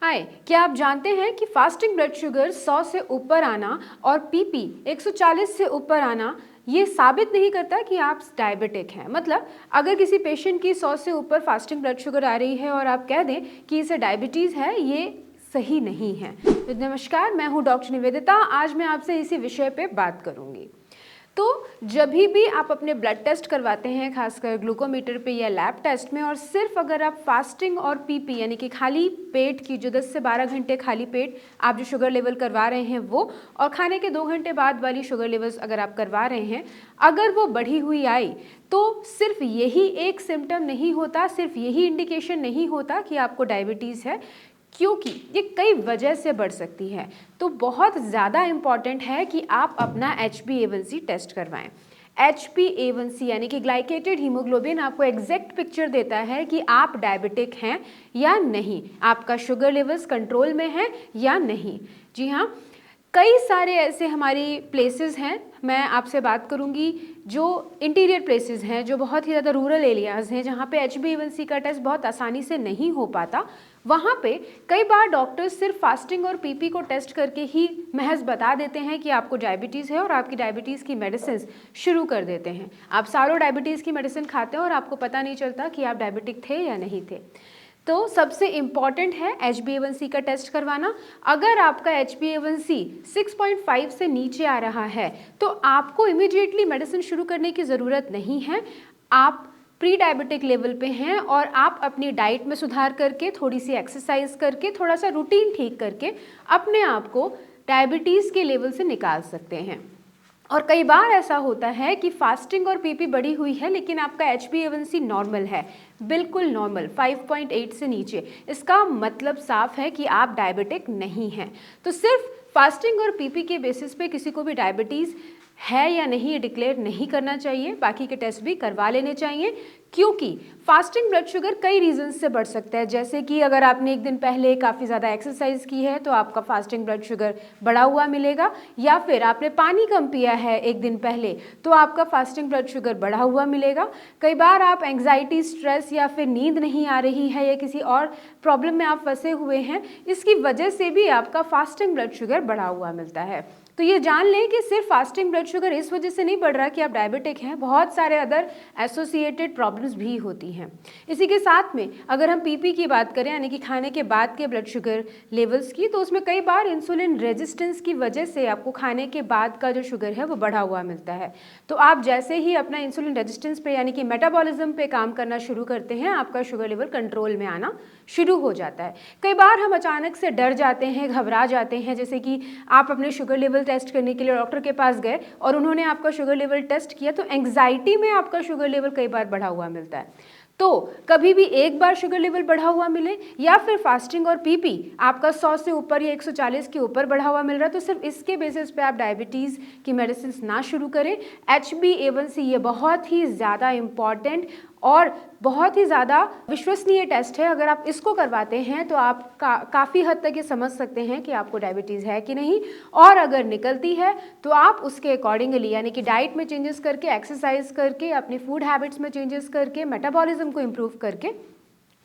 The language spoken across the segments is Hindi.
हाय, क्या आप जानते हैं कि फास्टिंग ब्लड शुगर 100 से ऊपर आना और पीपी 140 से ऊपर आना ये साबित नहीं करता कि आप डायबिटिक हैं। मतलब अगर किसी पेशेंट की 100 से ऊपर फास्टिंग ब्लड शुगर आ रही है और आप कह दें कि इसे डायबिटीज़ है, ये सही नहीं है। तो नमस्कार, मैं हूँ डॉक्टर निवेदिता। आज मैं आपसे इसी विषय पे बात करूँगी। तो जब भी आप अपने ब्लड टेस्ट करवाते हैं, खासकर ग्लूकोमीटर पे या लैब टेस्ट में, और सिर्फ अगर आप फास्टिंग और पीपी यानी कि खाली पेट की जो 10 से 12 घंटे खाली पेट आप जो शुगर लेवल करवा रहे हैं वो, और खाने के 2 घंटे बाद वाली शुगर लेवल्स अगर आप करवा रहे हैं, अगर वो बढ़ी हुई आई तो सिर्फ यही एक सिम्टम नहीं होता, सिर्फ यही इंडिकेशन नहीं होता कि आपको डायबिटीज़ है, क्योंकि ये कई वजह से बढ़ सकती है। तो बहुत ज़्यादा इम्पॉर्टेंट है कि आप अपना HbA1c टेस्ट करवाएं। HbA1c यानी कि ग्लाइकेटेड हीमोग्लोबिन आपको एग्जैक्ट पिक्चर देता है कि आप डायबिटिक हैं या नहीं, आपका शुगर लेवल्स कंट्रोल में है या नहीं। जी हाँ, कई सारे ऐसे हमारी प्लेसेस हैं, मैं आपसे बात करूंगी जो इंटीरियर प्लेसेस हैं, जो बहुत ही ज़्यादा रूरल एरियाज़ हैं, जहाँ पे HbA1c का टेस्ट बहुत आसानी से नहीं हो पाता। वहाँ पे कई बार डॉक्टर्स सिर्फ फास्टिंग और पीपी को टेस्ट करके ही महज बता देते हैं कि आपको डायबिटीज़ है और आपकी डायबिटीज़ की मेडिसिन शुरू कर देते हैं। आप सालों डायबिटीज़ की मेडिसिन खाते हैं और आपको पता नहीं चलता कि आप डायबिटिक थे या नहीं थे। तो सबसे इम्पॉर्टेंट है HbA1c का टेस्ट करवाना। अगर आपका HbA1c 6.5 से नीचे आ रहा है तो आपको इमीडिएटली मेडिसिन शुरू करने की ज़रूरत नहीं है। आप प्री डायबिटिक लेवल पे हैं और आप अपनी डाइट में सुधार करके, थोड़ी सी एक्सरसाइज करके, थोड़ा सा रूटीन ठीक करके अपने आप को डायबिटीज़ के लेवल से निकाल सकते हैं। और कई बार ऐसा होता है कि फास्टिंग और पीपी बढ़ी हुई है लेकिन आपका HbA1c नॉर्मल है, बिल्कुल नॉर्मल, 5.8 से नीचे। इसका मतलब साफ है कि आप डायबिटिक नहीं हैं। तो सिर्फ फास्टिंग और पीपी के बेसिस पे किसी को भी डायबिटीज़ है या नहीं ये डिक्लेयर नहीं करना चाहिए। बाकी के टेस्ट भी करवा लेने चाहिए, क्योंकि फास्टिंग ब्लड शुगर कई रीजंस से बढ़ सकता है। जैसे कि अगर आपने एक दिन पहले काफ़ी ज़्यादा एक्सरसाइज की है तो आपका फास्टिंग ब्लड शुगर बढ़ा हुआ मिलेगा, या फिर आपने पानी कम पिया है एक दिन पहले तो आपका फास्टिंग ब्लड शुगर बढ़ा हुआ मिलेगा। कई बार आप एंग्जाइटी, स्ट्रेस या फिर नींद नहीं आ रही है या किसी और प्रॉब्लम में आप फंसे हुए हैं, इसकी वजह से भी आपका फास्टिंग ब्लड शुगर बढ़ा हुआ मिलता है। तो ये जान लें कि सिर्फ फास्टिंग ब्लड शुगर इस वजह से नहीं बढ़ रहा कि आप डायबिटिक हैं, बहुत सारे अदर एसोसिएटेड प्रॉब्लम्स भी होती हैं। इसी के साथ में अगर हम पीपी की बात करें यानी कि खाने के बाद के ब्लड शुगर लेवल्स की, तो उसमें कई बार इंसुलिन रेजिस्टेंस की वजह से आपको खाने के बाद का जो शुगर है वो बढ़ा हुआ मिलता है। तो आप जैसे ही अपना इंसुलिन रेजिस्टेंस पे यानी कि मेटाबॉलिज्म पे काम करना शुरू करते हैं, आपका शुगर लेवल कंट्रोल में आना शुरू हो जाता है। कई बार हम अचानक से डर जाते हैं, घबरा जाते हैं, जैसे कि आप अपने शुगर लेवल टेस्ट करने के लिए डॉक्टर के पास गए और उन्होंने आपका शुगर लेवल टेस्ट किया तो एंग्जाइटी में आपका शुगर लेवल कई बार बढ़ा हुआ मिलता है। तो कभी भी एक बार शुगर लेवल बढ़ा हुआ मिले या फिर फास्टिंग और पीपी आपका 100 से ऊपर या 140 के ऊपर बढ़ा हुआ मिल रहा है, तो सिर्फ इसके बेसिस पे आप डायबिटीज़ की मेडिसिन ना शुरू करें। HbA1c ये बहुत ही ज़्यादा इम्पॉर्टेंट और बहुत ही ज़्यादा विश्वसनीय टेस्ट है। अगर आप इसको करवाते हैं तो आप काफ़ी हद तक ये समझ सकते हैं कि आपको डायबिटीज़ है कि नहीं, और अगर निकलती है तो आप उसके अकॉर्डिंगली यानी कि डाइट में चेंजेस करके, एक्सरसाइज करके, अपनी फूड हैबिट्स में चेंजेस करके, मेटाबॉलिज्म को इम्प्रूव करके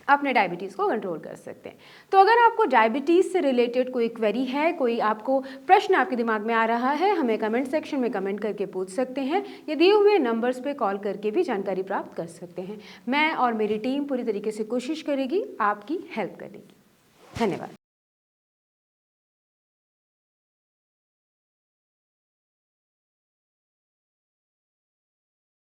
अपने डायबिटीज़ को कंट्रोल कर सकते हैं। तो अगर आपको डायबिटीज़ से रिलेटेड कोई क्वेरी है, कोई आपको प्रश्न आपके दिमाग में आ रहा है, हमें कमेंट सेक्शन में कमेंट करके पूछ सकते हैं। ये दिए हुए नंबर्स पे कॉल करके भी जानकारी प्राप्त कर सकते हैं। मैं और मेरी टीम पूरी तरीके से कोशिश करेगी आपकी हेल्प करने की। धन्यवाद।